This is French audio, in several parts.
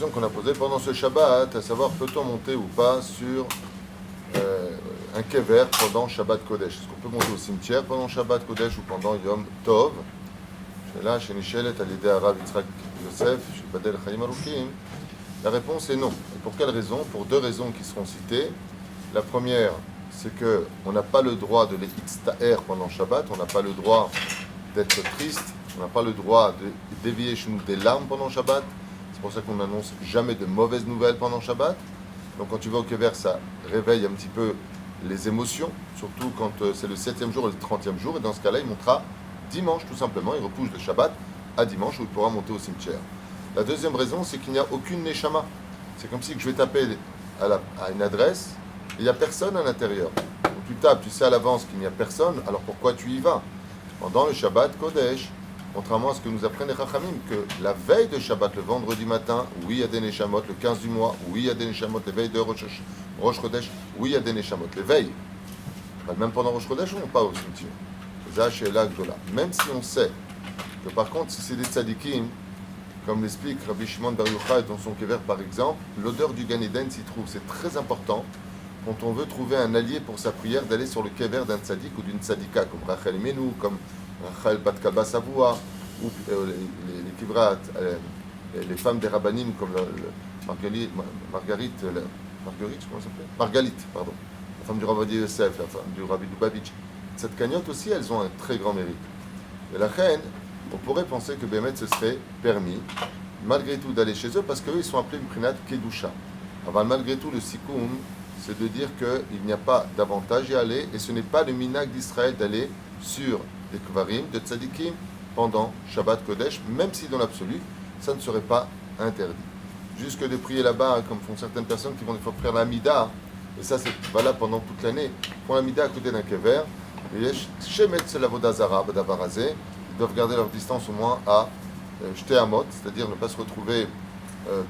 question qu'on a posée pendant ce Shabbat, à savoir peut-on monter ou pas sur un kever pendant Shabbat Kodesh. Est-ce qu'on peut monter au cimetière pendant Shabbat Kodesh ou pendant Yom Tov? Là, chez Nishelet, à l'idée Arav Yitzhak Yosef, chez Badel Chaim Arukim, la réponse est non. Et pour quelle raison? Pour deux raisons qui seront citées. La première, c'est qu'on n'a pas le droit de l'extaer pendant Shabbat, on n'a pas le droit d'être triste, on n'a pas le droit de dévier chez nous des larmes pendant Shabbat. C'est pour ça qu'on n'annonce jamais de mauvaises nouvelles pendant Shabbat. Donc quand tu vas au kever, ça réveille un petit peu les émotions, surtout quand c'est le 7e jour et le 30e jour. Et dans ce cas-là, il montera dimanche tout simplement, il repousse le Shabbat à dimanche où il pourra monter au cimetière. La deuxième raison, c'est qu'il n'y a aucune neshama. C'est comme si je vais taper à une adresse et il n'y a personne à l'intérieur. Donc tu tapes, tu sais à l'avance qu'il n'y a personne, alors pourquoi tu y vas? Pendant le Shabbat Kodesh, contrairement à ce que nous apprennent les Chachamim, que la veille de Shabbat, le vendredi matin, oui, il y a des Neshamot, le 15 du mois, oui, il y a des Neshamot, les veilles de Rosh Chodesh, oui, il y a des Neshamot, les veilles. Même pendant Rosh Chodesh, on n'est pas au cimetière. Même si on sait que par contre, si c'est des tzadikim, comme l'explique Rabbi Shimon Bar Yochai dans son kever par exemple, l'odeur du Gan Eden s'y trouve. C'est très important quand on veut trouver un allié pour sa prière d'aller sur le kever d'un tzadik ou d'une tzadika, comme Rachel Menou, comme Rachel Bat Kalba Savoua, ou les kivrat, les femmes des rabbanim comme Marguerite, comment ça s'appelle? Margalite, pardon. La femme du Rabbi Yosef, la femme du Rabbi Lubavitch. Cette cagnotte aussi, elles ont un très grand mérite. Et la reine, on pourrait penser que Bémet ce serait permis, malgré tout, d'aller chez eux, parce qu'eux, ils sont appelés Mprinat Kedusha. Alors, malgré tout, le Sikoum, c'est de dire qu'il n'y a pas d'avantage à aller, et ce n'est pas le minag d'Israël d'aller sur des kvarim, de tzadikim, pendant Shabbat Kodesh, même si dans l'absolu, ça ne serait pas interdit. Jusque de prier là-bas, comme font certaines personnes qui vont des fois faire la mida, et ça c'est valable pendant toute l'année, font la mida à côté d'un kever, et Shemet c'est la vodazara, badabarazé, ils doivent garder leur distance au moins à jeter à mot, c'est-à-dire ne pas se retrouver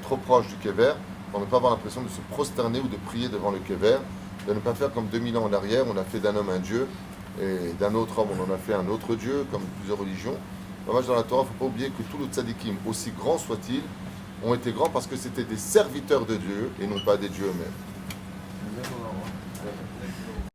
trop proche du kever, pour ne pas avoir l'impression de se prosterner ou de prier devant le kever, de ne pas faire comme 2000 ans en arrière, on a fait d'un homme un dieu, et d'un autre homme on en a fait un autre dieu, comme plusieurs religions. Dommage dans la Torah, il ne faut pas oublier que tous les tzadikim, aussi grands soient-ils, ont été grands parce que c'était des serviteurs de Dieu et non pas des dieux eux-mêmes.